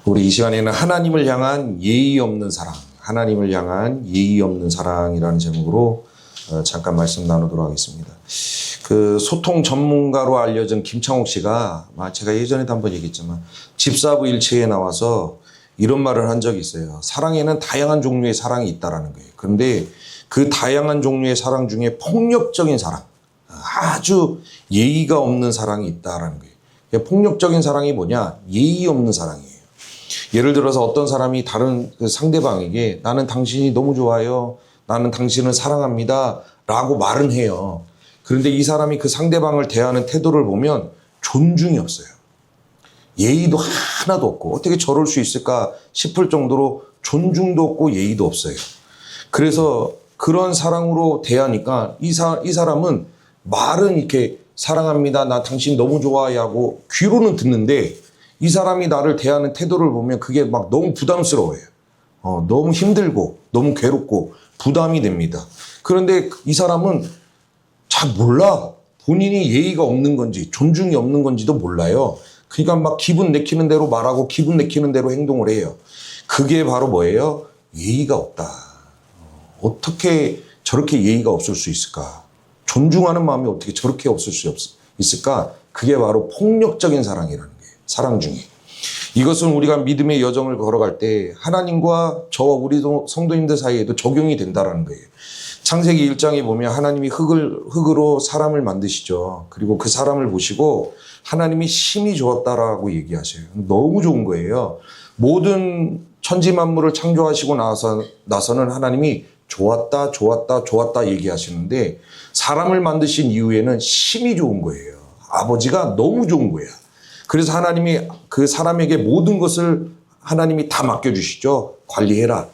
우리 이 시간에는 하나님을 향한 예의 없는 사랑, 하나님을 향한 예의 없는 사랑이라는 제목으로 잠깐 말씀 나누도록 하겠습니다. 그 소통 전문가로 알려진 김창옥 씨가 제가 예전에도 한번 얘기했지만 집사부 일체에 나와서 이런 말을 한 적이 있어요. 사랑에는 다양한 종류의 사랑이 있다라는 거예요. 그런데 그 다양한 종류의 사랑 중에 폭력적인 사랑, 아주 예의가 없는 사랑이 있다라는 거예요. 폭력적인 사랑이 뭐냐? 예의 없는 사랑이에요. 예를 들어서 어떤 사람이 다른 그 상대방에게 나는 당신이 너무 좋아요. 나는 당신을 사랑합니다. 라고 말은 해요. 그런데 이 사람이 그 상대방을 대하는 태도를 보면 존중이 없어요. 예의도 하나도 없고 어떻게 저럴 수 있을까 싶을 정도로 존중도 없고 예의도 없어요. 그래서 그런 사랑으로 대하니까 이 사람은 말은 이렇게 사랑합니다. 나 당신 너무 좋아해 하고 귀로는 듣는데 이 사람이 나를 대하는 태도를 보면 그게 막 너무 부담스러워요. 너무 힘들고 너무 괴롭고 부담이 됩니다. 그런데 이 사람은 잘 몰라. 본인이 예의가 없는 건지 존중이 없는 건지도 몰라요. 그러니까 막 기분 내키는 대로 말하고 기분 내키는 대로 행동을 해요. 그게 바로 뭐예요? 예의가 없다. 어떻게 저렇게 예의가 없을 수 있을까? 존중하는 마음이 어떻게 저렇게 없을 수 있을까? 그게 바로 폭력적인 사랑이라는 거예요. 사랑 중에. 이것은 우리가 믿음의 여정을 걸어갈 때 하나님과 저와 우리 성도님들 사이에도 적용이 된다는 거예요. 창세기 1장에 보면 하나님이 흙으로 사람을 만드시죠. 그리고 그 사람을 보시고 하나님이 심히 좋았다라고 얘기하셔요. 너무 좋은 거예요. 모든 천지만물을 창조하시고 나서는 하나님이 좋았다, 좋았다, 좋았다 얘기하시는데 사람을 만드신 이후에는 심히 좋은 거예요. 아버지가 너무 좋은 거야. 그래서 하나님이 그 사람에게 모든 것을 하나님이 다 맡겨주시죠. 관리해라.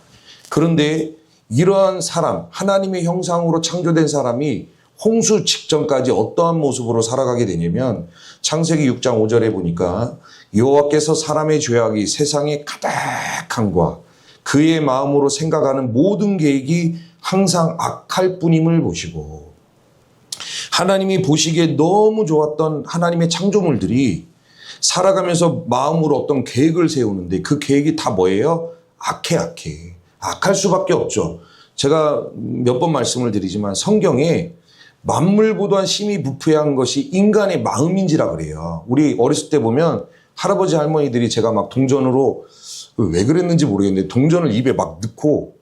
그런데 이러한 사람, 하나님의 형상으로 창조된 사람이 홍수 직전까지 어떠한 모습으로 살아가게 되냐면 창세기 6장 5절에 보니까 여호와께서 사람의 죄악이 세상에 가득함과 그의 마음으로 생각하는 모든 계획이 항상 악할 뿐임을 보시고 하나님이 보시기에 너무 좋았던 하나님의 창조물들이 살아가면서 마음으로 어떤 계획을 세우는데 그 계획이 다 뭐예요? 악해. 악할 수밖에 없죠. 제가 몇 번 말씀을 드리지만 성경에 만물보다 심히 부패한 것이 인간의 마음인지라 그래요. 우리 어렸을 때 보면 할아버지 할머니들이 제가 막 동전으로 왜 그랬는지 모르겠는데 동전을 입에 막 넣고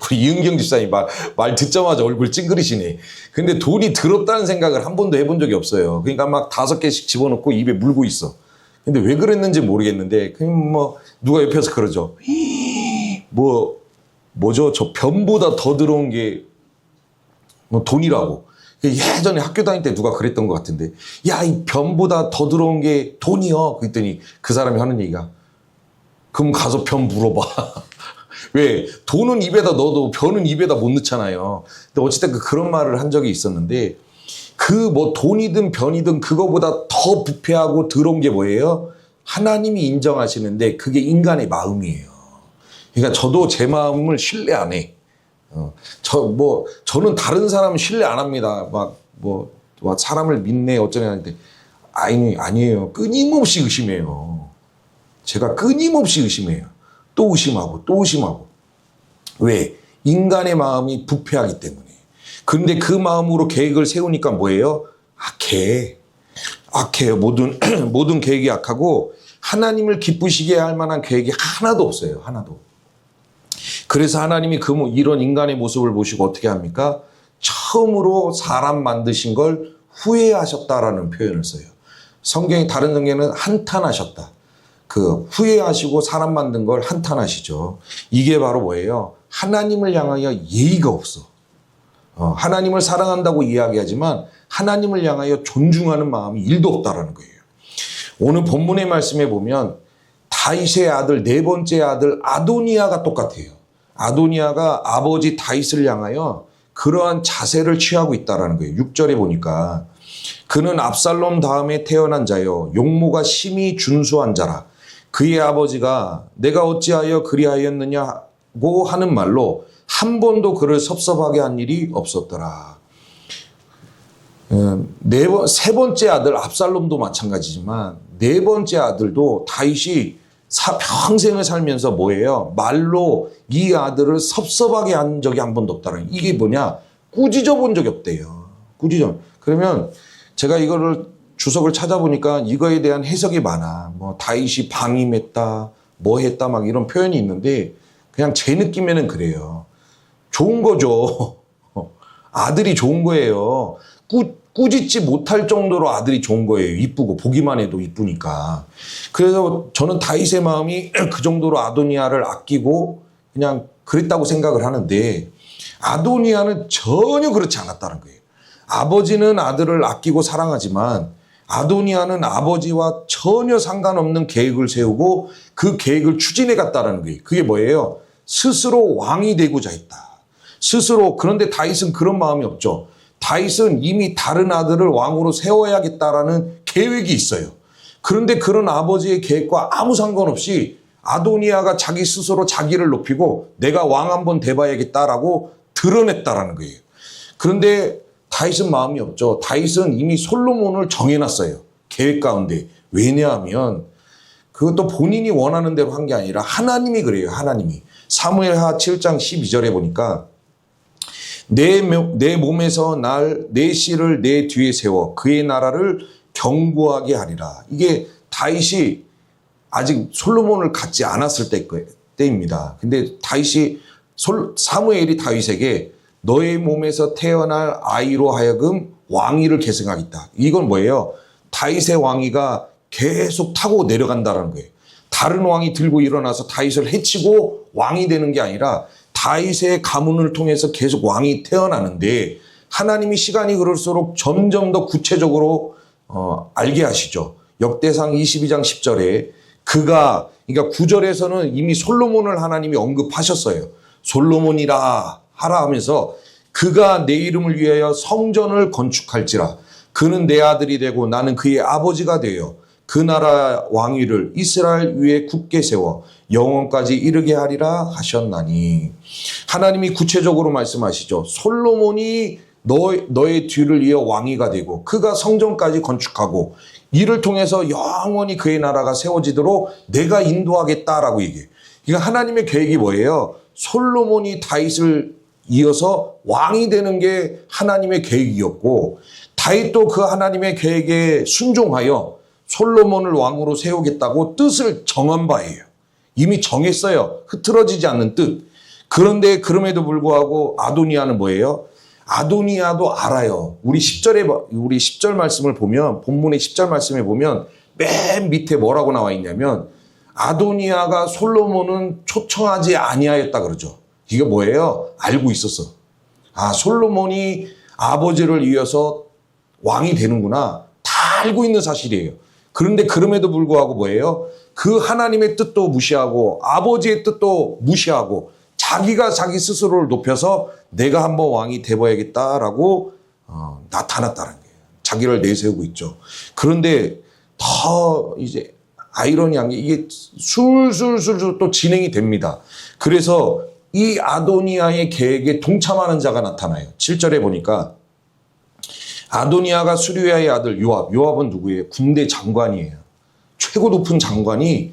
우리 이은경 집사님 말 듣자마자 얼굴 찡그리시네. 근데 돈이 더럽다는 생각을 한 번도 해본 적이 없어요. 그러니까 막 5개씩 집어넣고 입에 물고 있어. 근데 왜 그랬는지 모르겠는데 그냥 뭐 누가 옆에서 그러죠. 뭐죠? 저 변보다 더 더러운 게 돈이라고. 예전에 학교 다닐 때 누가 그랬던 것 같은데 야, 이 변보다 더 더러운 게 돈이요. 그랬더니 그 사람이 하는 얘기가 그럼 가서 변 물어봐. 왜? 돈은 입에다 넣어도 변은 입에다 못 넣잖아요. 근데 어쨌든 그런 말을 한 적이 있었는데 그 뭐 돈이든 변이든 그거보다 더 부패하고 더러운 게 뭐예요? 하나님이 인정하시는데 그게 인간의 마음이에요. 그러니까 저도 제 마음을 신뢰 안 해. 저는 다른 사람 신뢰 안 합니다. 사람을 믿네 어쩌네 하는데 아니에요. 끊임없이 의심해요. 제가 끊임없이 의심해요. 또 의심하고. 왜? 인간의 마음이 부패하기 때문에. 그런데 그 마음으로 계획을 세우니까 뭐예요? 악해요. 모든 계획이 악하고 하나님을 기쁘시게 할 만한 계획이 하나도 없어요. 하나도. 그래서 하나님이 이런 인간의 모습을 보시고 어떻게 합니까? 처음으로 사람 만드신 걸 후회하셨다라는 표현을 써요. 다른 성경에는 한탄하셨다. 후회하시고 사람 만든 걸 한탄하시죠. 이게 바로 뭐예요? 하나님을 향하여 예의가 없어. 하나님을 사랑한다고 이야기하지만 하나님을 향하여 존중하는 마음이 1도 없다라는 거예요. 오늘 본문의 말씀에 보면 다윗의 아들, 4번째 아들 아도니아가 똑같아요. 아도니아가 아버지 다윗을 향하여 그러한 자세를 취하고 있다라는 거예요. 6절에 보니까 그는 압살롬 다음에 태어난 자요 용모가 심히 준수한 자라. 그의 아버지가 내가 어찌하여 그리하였느냐고 하는 말로 한 번도 그를 섭섭하게 한 일이 없었더라. 세 번째 아들 압살롬도 마찬가지지만 네 번째 아들도 다윗이 평생을 살면서 뭐예요? 말로 이 아들을 섭섭하게 한 적이 한 번도 없다는. 이게 뭐냐? 꾸짖어 본 적이 없대요. 꾸짖어. 그러면 제가 이거를 주석을 찾아보니까 이거에 대한 해석이 많아. 뭐 다윗이 방임했다, 뭐 했다 막 이런 표현이 있는데 그냥 제 느낌에는 그래요. 좋은 거죠. 아들이 좋은 거예요. 꾸짖지 못할 정도로 아들이 좋은 거예요. 이쁘고 보기만 해도 이쁘니까. 그래서 저는 다윗의 마음이 그 정도로 아도니아를 아끼고 그냥 그랬다고 생각을 하는데 아도니아는 전혀 그렇지 않았다는 거예요. 아버지는 아들을 아끼고 사랑하지만 아도니아는 아버지와 전혀 상관없는 계획을 세우고 그 계획을 추진해 갔다는 거예요. 그게 뭐예요? 스스로 왕이 되고자 했다. 스스로. 그런데 다윗은 그런 마음이 없죠. 다윗은 이미 다른 아들을 왕으로 세워야겠다라는 계획이 있어요. 그런데 그런 아버지의 계획과 아무 상관없이 아도니아가 자기 스스로 자기를 높이고 내가 왕 한번 돼봐야겠다라고 드러냈다라는 거예요. 그런데 다윗은 마음이 없죠. 다윗은 이미 솔로몬을 정해놨어요. 계획 가운데. 왜냐하면 그것도 본인이 원하는 대로 한 게 아니라 하나님이 그래요. 하나님이. 사무엘하 7장 12절에 보니까 내 몸에서 내 씨를 내 뒤에 세워 그의 나라를 견고하게 하리라. 이게 다윗이 아직 솔로몬을 갖지 않았을 때입니다. 근데 다윗이 사무엘이 다윗에게 너의 몸에서 태어날 아이로 하여금 왕위를 계승하겠다. 이건 뭐예요? 다윗의 왕위가 계속 타고 내려간다는 거예요. 다른 왕이 들고 일어나서 다윗을 해치고 왕이 되는 게 아니라 다윗의 가문을 통해서 계속 왕이 태어나는데 하나님이 시간이 흐를수록 점점 더 구체적으로 알게 하시죠. 역대상 22장 10절에 그러니까 9절에서는 이미 솔로몬을 하나님이 언급하셨어요. 솔로몬이라 하라 하면서 그가 내 이름을 위하여 성전을 건축할지라 그는 내 아들이 되고 나는 그의 아버지가 되어 그 나라 왕위를 이스라엘 위에 굳게 세워 영원까지 이르게 하리라 하셨나니. 하나님이 구체적으로 말씀하시죠. 솔로몬이 너의 뒤를 이어 왕위가 되고 그가 성전까지 건축하고 이를 통해서 영원히 그의 나라가 세워지도록 내가 인도하겠다라고 얘기해요. 그러니까 하나님의 계획이 뭐예요? 솔로몬이 다윗을 이어서 왕이 되는 게 하나님의 계획이었고 다윗도 그 하나님의 계획에 순종하여 솔로몬을 왕으로 세우겠다고 뜻을 정한 바예요. 이미 정했어요. 흐트러지지 않는 뜻. 그런데 그럼에도 불구하고 아도니아는 뭐예요? 아도니아도 알아요. 우리 10절 말씀을 보면 본문의 10절 말씀에 보면 맨 밑에 뭐라고 나와 있냐면 아도니아가 솔로몬은 초청하지 아니하였다 그러죠. 이게 뭐예요? 알고 있었어. 아, 솔로몬이 아버지를 이어서 왕이 되는구나. 다 알고 있는 사실이에요. 그런데 그럼에도 불구하고 뭐예요? 그 하나님의 뜻도 무시하고 아버지의 뜻도 무시하고 자기가 자기 스스로를 높여서 내가 한번 왕이 돼봐야겠다라고 나타났다는 거예요. 자기를 내세우고 있죠. 그런데 더 이제 아이러니한 게 이게 술술술 또 진행이 됩니다. 그래서 이 아도니아의 계획에 동참하는 자가 나타나요. 7절에 보니까 아도니아가 수리아의 아들 요압은 누구예요? 군대 장관이에요. 최고 높은 장관이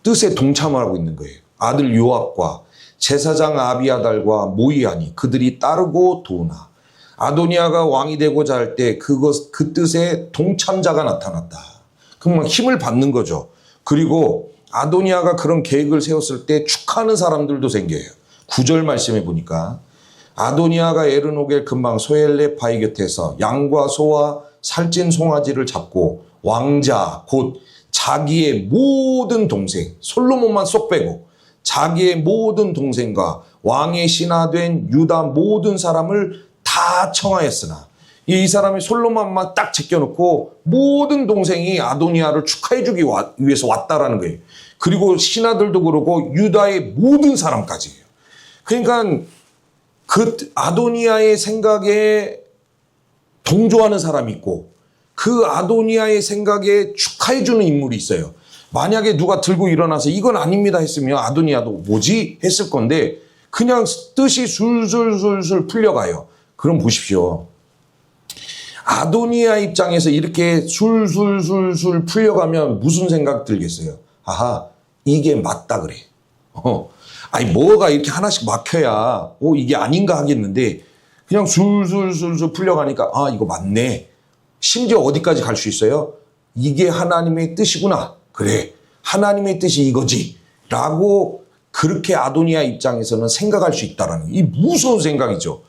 뜻에 동참을 하고 있는 거예요. 아들 요압과 제사장 아비아달과 모이아니 그들이 따르고 도우나 아도니아가 왕이 되고자 할 때 그 뜻에 동참자가 나타났다. 그럼 막 힘을 받는 거죠. 그리고 아도니아가 그런 계획을 세웠을 때 축하하는 사람들도 생겨요. 9절 말씀해 보니까 아도니아가 에르노겔 근방 소엘레 바위 곁에서 양과 소와 살찐 송아지를 잡고 왕자 곧 자기의 모든 동생 솔로몬만 쏙 빼고 자기의 모든 동생과 왕의 신하된 유다 모든 사람을 다 청하였으나 이 사람이 솔로몬만 딱 제껴놓고 모든 동생이 아도니아를 축하해주기 위해서 왔다라는 거예요. 그리고 신하들도 그러고 유다의 모든 사람까지예요. 그러니까 그 아도니아의 생각에 동조하는 사람이 있고 그 아도니아의 생각에 축하해주는 인물이 있어요. 만약에 누가 들고 일어나서 이건 아닙니다 했으면 아도니아도 뭐지? 했을 건데 그냥 뜻이 술술술술 풀려가요. 그럼 보십시오. 아도니아 입장에서 이렇게 술술술술 풀려가면 무슨 생각 들겠어요? 아하, 이게 맞다 그래. 아니 뭐가 이렇게 하나씩 막혀야 이게 아닌가 하겠는데 그냥 술술술술 풀려가니까 아 이거 맞네. 심지어 어디까지 갈 수 있어요? 이게 하나님의 뜻이구나. 그래, 하나님의 뜻이 이거지. 라고 그렇게 아도니아 입장에서는 생각할 수 있다라는 이 무서운 생각이죠.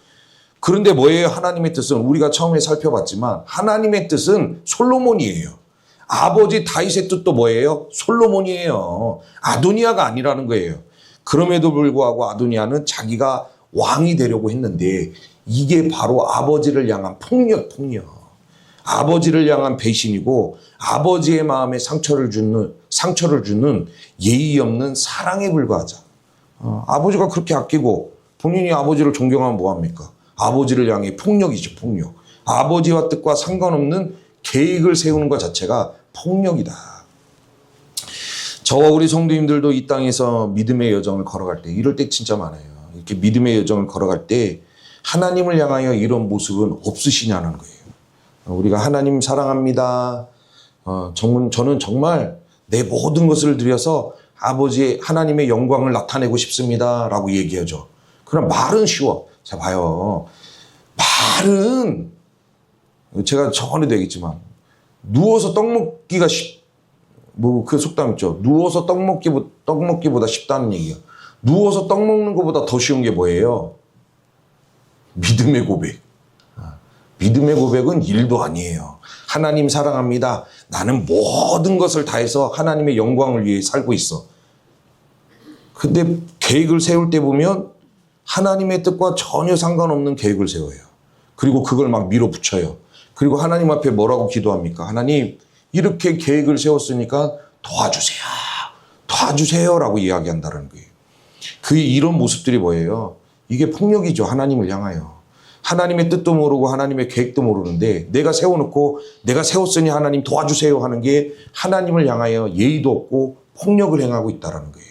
그런데 뭐예요? 하나님의 뜻은 우리가 처음에 살펴봤지만 하나님의 뜻은 솔로몬이에요. 아버지 다윗의 뜻도 뭐예요? 솔로몬이에요. 아도니아가 아니라는 거예요. 그럼에도 불구하고 아도니아는 자기가 왕이 되려고 했는데 이게 바로 아버지를 향한 폭력. 아버지를 향한 배신이고 아버지의 마음에 상처를 주는 예의 없는 사랑에 불과하자. 아버지가 그렇게 아끼고 본인이 아버지를 존경하면 뭐합니까? 아버지를 향해 폭력이죠, 폭력. 아버지와 뜻과 상관없는 계획을 세우는 것 자체가 폭력이다. 저와 우리 성도님들도 이 땅에서 믿음의 여정을 걸어갈 때 이럴 때 진짜 많아요. 이렇게 믿음의 여정을 걸어갈 때 하나님을 향하여 이런 모습은 없으시냐는 거예요. 우리가 하나님 사랑합니다. 저는 정말 내 모든 것을 들여서 아버지 하나님의 영광을 나타내고 싶습니다. 라고 얘기하죠. 그럼 말은 쉬워. 자, 봐요. 말은 제가 저번에도 얘기했지만 누워서 떡 먹기가 그 속담 있죠. 누워서 떡 먹기보다 쉽다는 얘기야. 누워서 떡 먹는 것보다 더 쉬운 게 뭐예요? 믿음의 고백. 믿음의 고백은 일도 아니에요. 하나님 사랑합니다. 나는 모든 것을 다해서 하나님의 영광을 위해 살고 있어. 근데 계획을 세울 때 보면 하나님의 뜻과 전혀 상관없는 계획을 세워요. 그리고 그걸 막 밀어붙여요. 그리고 하나님 앞에 뭐라고 기도합니까? 하나님, 이렇게 계획을 세웠으니까 도와주세요 라고 이야기한다는 거예요. 이런 모습들이 뭐예요? 이게 폭력이죠. 하나님을 향하여. 하나님의 뜻도 모르고 하나님의 계획도 모르는데 내가 세워놓고 내가 세웠으니 하나님 도와주세요 하는 게 하나님을 향하여 예의도 없고 폭력을 행하고 있다는 거예요.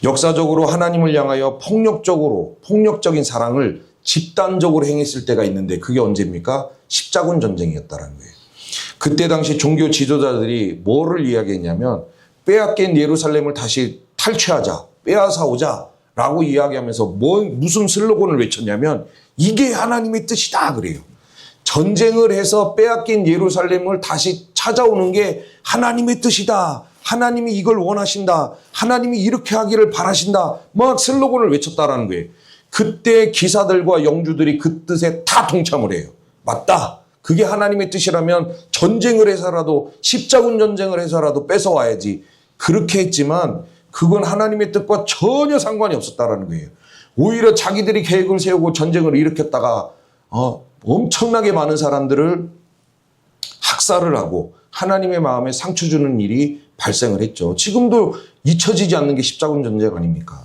역사적으로 하나님을 향하여 폭력적인 사랑을 집단적으로 행했을 때가 있는데 그게 언제입니까? 십자군 전쟁이었다는 거예요. 그때 당시 종교 지도자들이 뭐를 이야기했냐면 빼앗긴 예루살렘을 다시 탈취하자, 빼앗아 오자 라고 이야기하면서 무슨 슬로건을 외쳤냐면 이게 하나님의 뜻이다 그래요. 전쟁을 해서 빼앗긴 예루살렘을 다시 찾아오는 게 하나님의 뜻이다. 하나님이 이걸 원하신다. 하나님이 이렇게 하기를 바라신다. 막 슬로건을 외쳤다라는 거예요. 그때 기사들과 영주들이 그 뜻에 다 동참을 해요. 맞다. 그게 하나님의 뜻이라면 전쟁을 해서라도 십자군 전쟁을 해서라도 뺏어와야지. 그렇게 했지만 그건 하나님의 뜻과 전혀 상관이 없었다라는 거예요. 오히려 자기들이 계획을 세우고 전쟁을 일으켰다가 엄청나게 많은 사람들을 학살을 하고 하나님의 마음에 상처 주는 일이 발생을 했죠. 지금도 잊혀지지 않는 게 십자군 전쟁 아닙니까?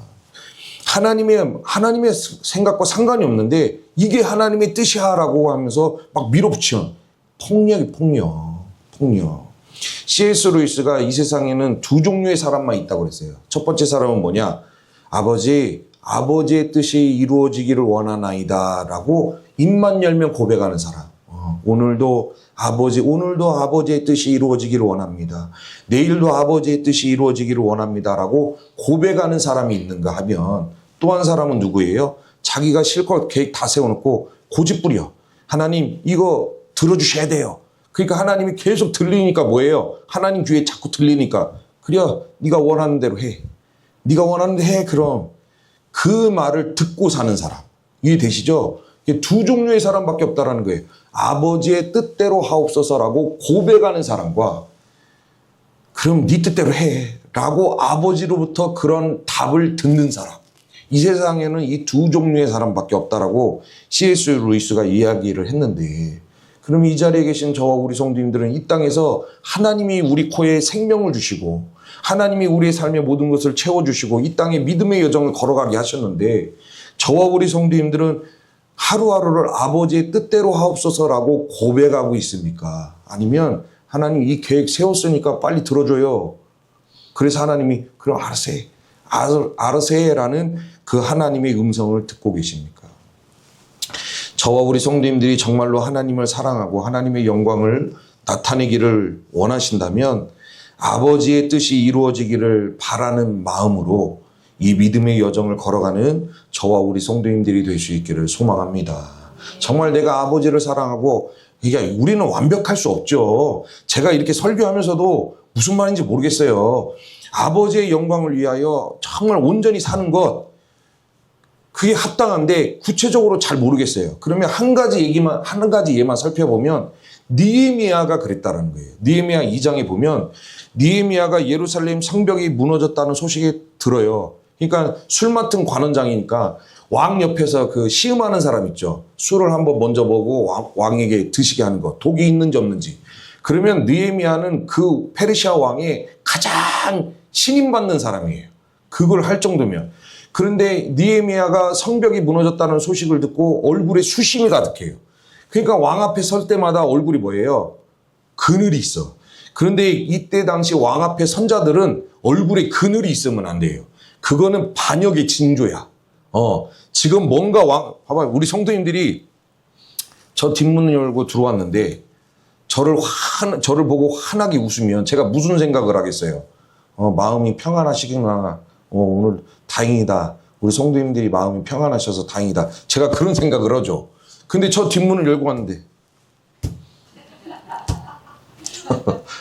하나님의 생각과 상관이 없는데 이게 하나님의 뜻이야라고 하면서 막 밀어붙이는 폭력. C.S. 루이스가 이 세상에는 두 종류의 사람만 있다고 그랬어요. 첫 번째 사람은 뭐냐? 아버지의 뜻이 이루어지기를 원하나이다 라고 입만 열면 고백하는 사람. 오늘도 아버지의 뜻이 이루어지기를 원합니다. 내일도 아버지의 뜻이 이루어지기를 원합니다 라고 고백하는 사람이 있는가 하면 또 한 사람은 누구예요? 자기가 실컷 계획 다 세워놓고 고집부려. 하나님 이거 들어주셔야 돼요. 그러니까 하나님이 계속 들리니까 뭐예요? 하나님 귀에 자꾸 들리니까 그래 네가 원하는 대로 해. 네가 원하는 대로 해. 그럼 그 말을 듣고 사는 사람. 이해되시죠? 두 종류의 사람밖에 없다라는 거예요. 아버지의 뜻대로 하옵소서라고 고백하는 사람과 그럼 네 뜻대로 해 라고 아버지로부터 그런 답을 듣는 사람. 이 세상에는 이 두 종류의 사람밖에 없다라고 C.S. 루이스가 이야기를 했는데 그럼 이 자리에 계신 저와 우리 성도님들은 이 땅에서 하나님이 우리 코에 생명을 주시고 하나님이 우리의 삶의 모든 것을 채워주시고 이 땅에 믿음의 여정을 걸어가게 하셨는데 저와 우리 성도님들은 하루하루를 아버지의 뜻대로 하옵소서라고 고백하고 있습니까? 아니면 하나님 이 계획 세웠으니까 빨리 들어줘요. 그래서 하나님이 그럼 알아서 해라는 그 하나님의 음성을 듣고 계십니까? 저와 우리 성도님들이 정말로 하나님을 사랑하고 하나님의 영광을 나타내기를 원하신다면 아버지의 뜻이 이루어지기를 바라는 마음으로 이 믿음의 여정을 걸어가는 저와 우리 성도님들이 될 수 있기를 소망합니다. 정말 내가 아버지를 사랑하고, 그러니까 우리는 완벽할 수 없죠. 제가 이렇게 설교하면서도 무슨 말인지 모르겠어요. 아버지의 영광을 위하여 정말 온전히 사는 것, 그게 합당한데 구체적으로 잘 모르겠어요. 그러면 한 가지 예만 살펴보면 느헤미야가 그랬다는 거예요. 느헤미야 2장에 보면 느헤미야가 예루살렘 성벽이 무너졌다는 소식이 들어요. 그러니까 술 맡은 관원장이니까 왕 옆에서 그 시음하는 사람 있죠. 술을 한번 먼저 보고 왕에게 드시게 하는 거, 독이 있는지 없는지. 그러면 느헤미야는 그 페르시아 왕의 가장 신임받는 사람이에요. 그걸 할 정도면. 그런데 느헤미야가 성벽이 무너졌다는 소식을 듣고 얼굴에 수심이 가득해요. 그러니까 왕 앞에 설 때마다 얼굴이 뭐예요? 그늘이 있어. 그런데 이때 당시 왕 앞에 선자들은 얼굴에 그늘이 있으면 안 돼요. 그거는 반역의 징조야. 지금 뭔가 봐봐요. 우리 성도님들이 저 뒷문을 열고 들어왔는데 저를 보고 환하게 웃으면 제가 무슨 생각을 하겠어요? 마음이 평안하시구나. 오늘 다행이다. 우리 성도님들이 마음이 평안하셔서 다행이다. 제가 그런 생각을 하죠. 근데 저 뒷문을 열고 왔는데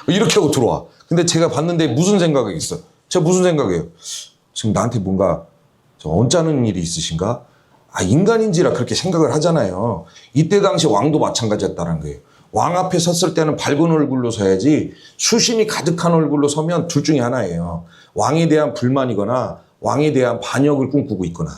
이렇게 하고 들어와. 근데 제가 봤는데 무슨 생각이 있어? 제가 무슨 생각이에요? 지금 나한테 뭔가 언짢은 일이 있으신가? 인간인지라 그렇게 생각을 하잖아요. 이때 당시 왕도 마찬가지였다는 거예요. 왕 앞에 섰을 때는 밝은 얼굴로 서야지 수심이 가득한 얼굴로 서면 둘 중에 하나예요. 왕에 대한 불만이거나 왕에 대한 반역을 꿈꾸고 있거나.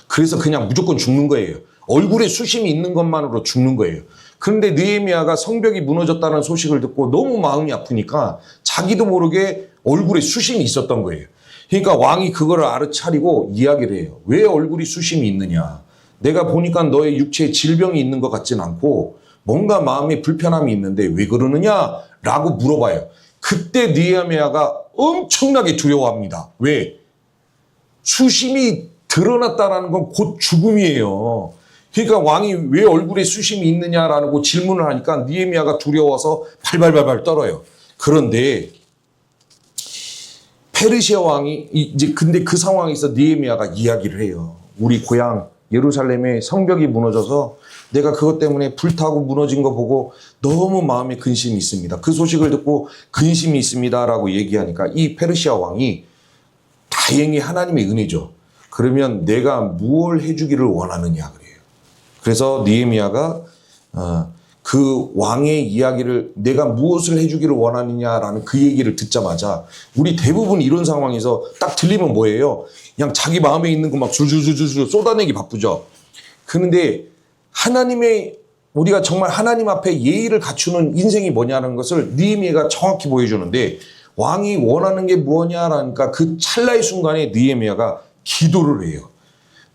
그래서 그냥 무조건 죽는 거예요. 얼굴에 수심이 있는 것만으로 죽는 거예요. 그런데 느헤미야가 성벽이 무너졌다는 소식을 듣고 너무 마음이 아프니까 자기도 모르게 얼굴에 수심이 있었던 거예요. 그러니까 왕이 그거를 알아차리고 이야기를 해요. 왜 얼굴이 수심이 있느냐. 내가 보니까 너의 육체에 질병이 있는 것 같진 않고 뭔가 마음에 불편함이 있는데 왜 그러느냐라고 물어봐요. 그때 느헤미야가 엄청나게 두려워합니다. 왜? 수심이 드러났다는 건 곧 죽음이에요. 그러니까 왕이 왜 얼굴에 수심이 있느냐라고 질문을 하니까 느헤미야가 두려워서 발발발발 떨어요. 그런데 페르시아 왕이 근데 그 상황에서 느헤미야가 이야기를 해요. 우리 고향 예루살렘의 성벽이 무너져서 내가 그것 때문에 불타고 무너진 거 보고 너무 마음에 근심이 있습니다. 그 소식을 듣고 근심이 있습니다라고 얘기하니까 이 페르시아 왕이 다행히 하나님의 은혜죠. 그러면 내가 무엇을 해주기를 원하느냐 그래요. 그래서 느헤미야가 그 왕의 이야기를 내가 무엇을 해주기를 원하느냐라는 그 얘기를 듣자마자 우리 대부분 이런 상황에서 딱 들리면 뭐예요? 그냥 자기 마음에 있는 거 막 줄줄줄줄 쏟아내기 바쁘죠. 그런데 우리가 정말 하나님 앞에 예의를 갖추는 인생이 뭐냐는 것을 느헤미야가 정확히 보여주는데 왕이 원하는 게 뭐냐라니까 그 찰나의 순간에 느헤미야가 기도를 해요.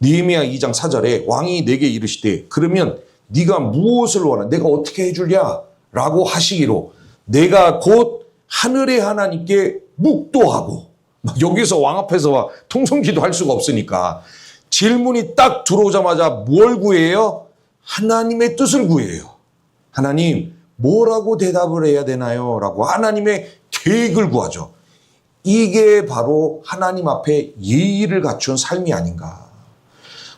느헤미야 2장 4절에 왕이 내게 이르시되 그러면 네가 무엇을 원하? 내가 어떻게 해줄랴? 라고 하시기로 내가 곧 하늘의 하나님께 묵도하고 여기서 왕 앞에서 통성기도 할 수가 없으니까 질문이 딱 들어오자마자 뭘 구해요? 하나님의 뜻을 구해요. 하나님 뭐라고 대답을 해야 되나요? 라고 하나님의 계획을 구하죠. 이게 바로 하나님 앞에 예의를 갖춘 삶이 아닌가.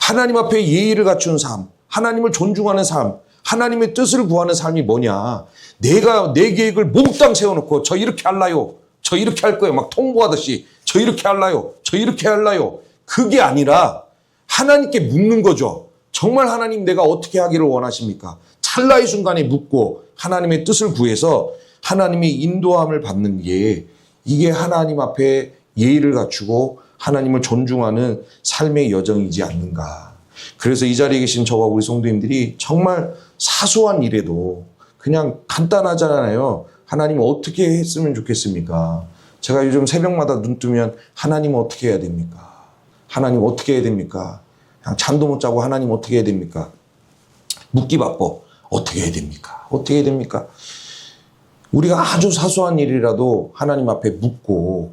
하나님 앞에 예의를 갖춘 삶, 하나님을 존중하는 삶, 하나님의 뜻을 구하는 삶이 뭐냐. 내가 내 계획을 몽땅 세워놓고 저 이렇게 할라요. 저 이렇게 할 거예요. 막 통보하듯이 저 이렇게 할라요. 저 이렇게 할라요. 그게 아니라 하나님께 묻는 거죠. 정말 하나님 내가 어떻게 하기를 원하십니까? 찰나의 순간에 묻고 하나님의 뜻을 구해서 하나님의 인도함을 받는 게 이게 하나님 앞에 예의를 갖추고 하나님을 존중하는 삶의 여정이지 않는가. 그래서 이 자리에 계신 저와 우리 성도님들이 정말 사소한 일에도 그냥 간단하잖아요. 하나님 어떻게 했으면 좋겠습니까? 제가 요즘 새벽마다 눈 뜨면 하나님 어떻게 해야 됩니까? 하나님 어떻게 해야 됩니까? 그냥 잠도 못 자고 하나님 어떻게 해야 됩니까? 묻기 바빠. 어떻게 해야 됩니까? 어떻게 해야 됩니까? 우리가 아주 사소한 일이라도 하나님 앞에 묻고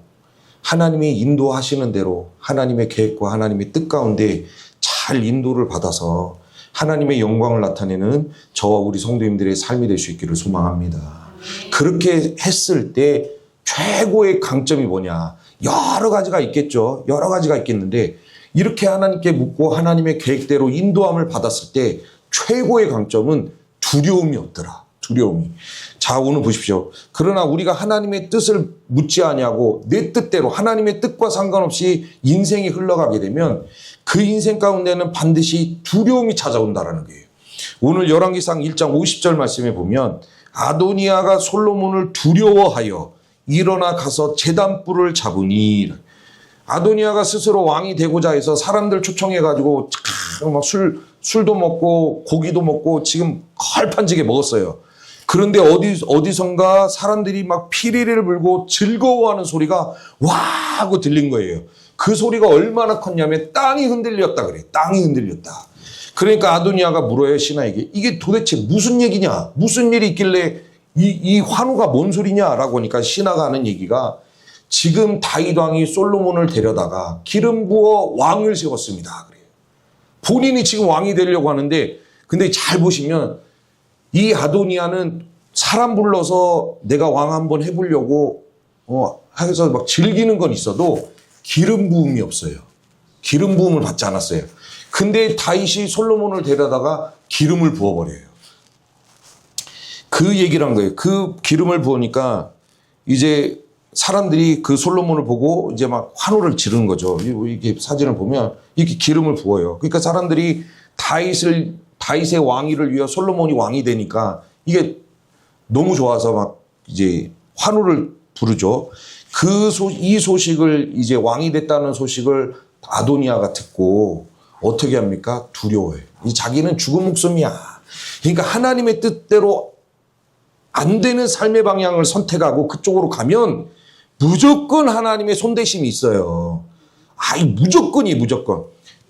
하나님이 인도하시는 대로 하나님의 계획과 하나님의 뜻 가운데 잘 인도를 받아서 하나님의 영광을 나타내는 저와 우리 성도님들의 삶이 될 수 있기를 소망합니다. 그렇게 했을 때 최고의 강점이 뭐냐? 여러 가지가 있겠죠. 여러 가지가 있겠는데 이렇게 하나님께 묻고 하나님의 계획대로 인도함을 받았을 때 최고의 강점은 두려움이 없더라. 두려움이. 자, 오늘 보십시오. 그러나 우리가 하나님의 뜻을 묻지 아니하고 내 뜻대로 하나님의 뜻과 상관없이 인생이 흘러가게 되면 그 인생 가운데는 반드시 두려움이 찾아온다라는 거예요. 오늘 열왕기상 1장 50절 말씀에 보면 아도니아가 솔로몬을 두려워하여 일어나 가서 제단불을 잡으니, 아도니아가 스스로 왕이 되고자 해서 사람들 초청해가지고 막 술도 먹고 고기도 먹고 지금 헐판지게 먹었어요. 그런데 어디선가 사람들이 막 피리를 불고 즐거워하는 소리가 와 하고 들린 거예요. 그 소리가 얼마나 컸냐면 땅이 흔들렸다 그래요. 땅이 흔들렸다. 그러니까 아도니아가 물어요, 신하에게. 이게 도대체 무슨 얘기냐? 무슨 일이 있길래 이 환호가 뭔 소리냐라고 하니까 신하가 하는 얘기가 지금 다윗 왕이 솔로몬을 데려다가 기름 부어 왕을 세웠습니다. 그래요. 본인이 지금 왕이 되려고 하는데, 근데 잘 보시면 이 아도니아는 사람 불러서 내가 왕 한번 해보려고 해서 막 즐기는 건 있어도 기름 부음이 없어요. 기름 부음을 받지 않았어요. 근데 다윗이 솔로몬을 데려다가 기름을 부어버려요. 그 얘기를 한 거예요. 그 기름을 부으니까 이제 사람들이 그 솔로몬을 보고 이제 막 환호를 지르는 거죠. 이게 사진을 보면 이렇게 기름을 부어요. 그러니까 사람들이 다윗의 왕위를 위해 솔로몬이 왕이 되니까 이게 너무 좋아서 막 이제 환호를 부르죠. 이 소식을 이제 왕이 됐다는 소식을 아도니아가 듣고 어떻게 합니까? 두려워해요. 자기는 죽은 목숨이야. 그러니까 하나님의 뜻대로 안 되는 삶의 방향을 선택하고 그쪽으로 가면 무조건 하나님의 손대심이 있어요. 무조건이 무조건.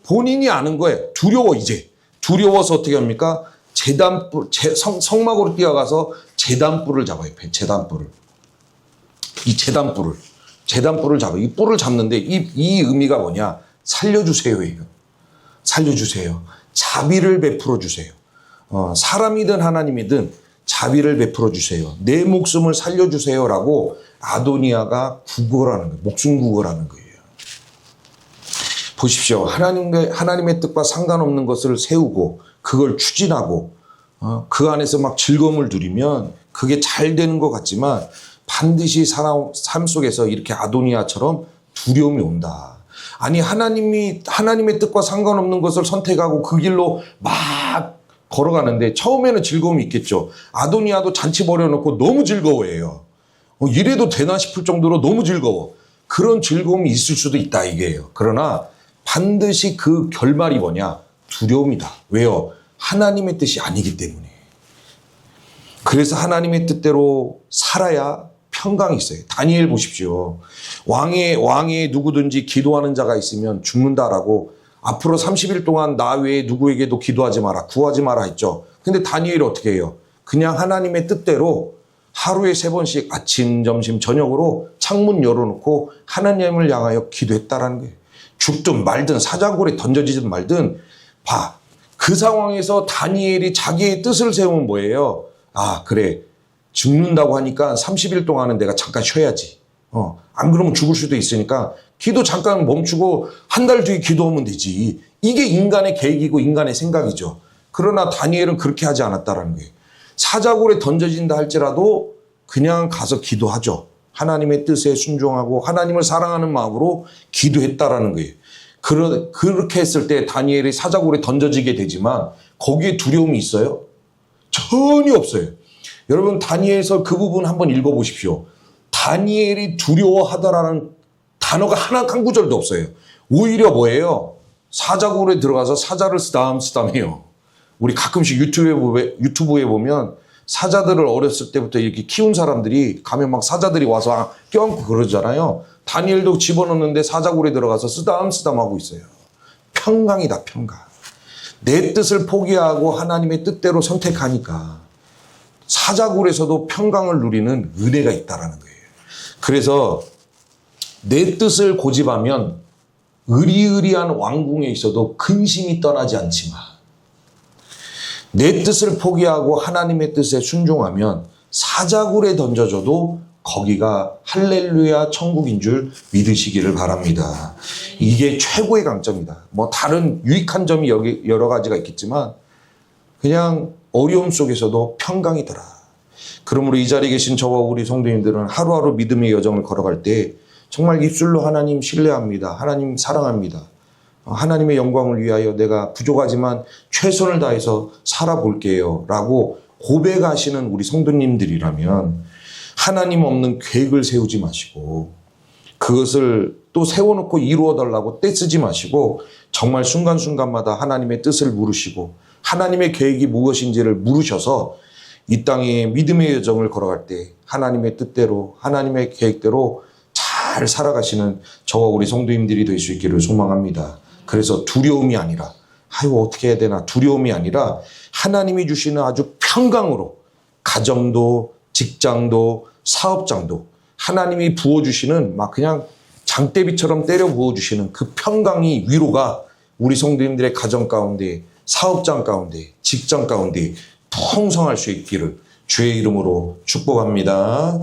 본인이 아는 거예요. 두려워 이제. 두려워서 어떻게 합니까? 성막으로 뛰어가서 제단불을 잡아요. 제단불을. 이 제단불을 잡아요. 이 뿔을 잡는데 이 의미가 뭐냐? 살려주세요예요. 살려주세요. 자비를 베풀어 주세요. 사람이든 하나님이든 자비를 베풀어 주세요. 내 목숨을 살려주세요라고 아도니아가 구걸하는 거예요. 목숨 구걸하는 거예요. 보십시오. 하나님의 뜻과 상관없는 것을 세우고 그걸 추진하고 그 안에서 막 즐거움을 누리면 그게 잘 되는 것 같지만 반드시 삶 속에서 이렇게 아도니아처럼 두려움이 온다. 아니 하나님의 뜻과 상관없는 것을 선택하고 그 길로 막 걸어가는데 처음에는 즐거움이 있겠죠. 아도니아도 잔치 벌여놓고 너무 즐거워해요. 이래도 되나 싶을 정도로 너무 즐거워. 그런 즐거움이 있을 수도 있다 이게요. 그러나 반드시 그 결말이 뭐냐? 두려움이다. 왜요? 하나님의 뜻이 아니기 때문에. 그래서 하나님의 뜻대로 살아야 평강이 있어요. 다니엘 보십시오. 왕에 누구든지 기도하는 자가 있으면 죽는다라고 앞으로 30일 동안 나 외에 누구에게도 기도하지 마라, 구하지 마라 했죠. 근데 다니엘이 어떻게 해요? 그냥 하나님의 뜻대로 하루에 3번씩 아침, 점심, 저녁으로 창문 열어놓고 하나님을 향하여 기도했다라는 거예요. 죽든 말든 사자굴에 던져지든 말든 봐. 그 상황에서 다니엘이 자기의 뜻을 세우면 뭐예요? 그래. 죽는다고 하니까 30일 동안은 내가 잠깐 쉬어야지. 안 그러면 죽을 수도 있으니까 기도 잠깐 멈추고 한 달 뒤에 기도하면 되지. 이게 인간의 계획이고 인간의 생각이죠. 그러나 다니엘은 그렇게 하지 않았다라는 거예요. 사자굴에 던져진다 할지라도 그냥 가서 기도하죠. 하나님의 뜻에 순종하고 하나님을 사랑하는 마음으로 기도했다라는 거예요. 그렇게 했을 때 다니엘이 사자굴에 던져지게 되지만 거기에 두려움이 있어요? 전혀 없어요. 여러분 다니엘서 그 부분 한번 읽어보십시오. 다니엘이 두려워하더라는 단어가 한 구절도 없어요. 오히려 뭐예요? 사자굴에 들어가서 사자를 쓰담쓰담해요. 우리 가끔씩 유튜브에 보면 사자들을 어렸을 때부터 이렇게 키운 사람들이 가면 막 사자들이 와서 껴안고 그러잖아요. 다니엘도 집어넣는데 사자굴에 들어가서 쓰담쓰담하고 있어요. 평강이다, 평강. 내 뜻을 포기하고 하나님의 뜻대로 선택하니까 사자굴에서도 평강을 누리는 은혜가 있다라는 거예요. 그래서 내 뜻을 고집하면 의리의리한 왕궁에 있어도 근심이 떠나지 않지만 내 뜻을 포기하고 하나님의 뜻에 순종하면 사자굴에 던져져도 거기가 할렐루야 천국인 줄 믿으시기를 바랍니다. 이게 최고의 강점이다. 뭐 다른 유익한 점이 여기 여러 가지가 있겠지만 그냥 어려움 속에서도 평강이더라. 그러므로 이 자리에 계신 저와 우리 성도님들은 하루하루 믿음의 여정을 걸어갈 때 정말 입술로 하나님 신뢰합니다. 하나님 사랑합니다. 하나님의 영광을 위하여 내가 부족하지만 최선을 다해서 살아볼게요 라고 고백하시는 우리 성도님들이라면 하나님 없는 계획을 세우지 마시고 그것을 또 세워놓고 이루어달라고 떼쓰지 마시고 정말 순간순간마다 하나님의 뜻을 물으시고 하나님의 계획이 무엇인지를 물으셔서 이 땅에 믿음의 여정을 걸어갈 때 하나님의 뜻대로 하나님의 계획대로 잘 살아가시는 저와 우리 성도님들이 될 수 있기를 소망합니다. 그래서 두려움이 아니라 아유 어떻게 해야 되나 두려움이 아니라 하나님이 주시는 아주 평강으로 가정도 직장도 사업장도 하나님이 부어주시는 막 그냥 장대비처럼 때려 부어주시는 그 평강이 위로가 우리 성도님들의 가정 가운데 사업장 가운데 직장 가운데 풍성할 수 있기를 주의 이름으로 축복합니다.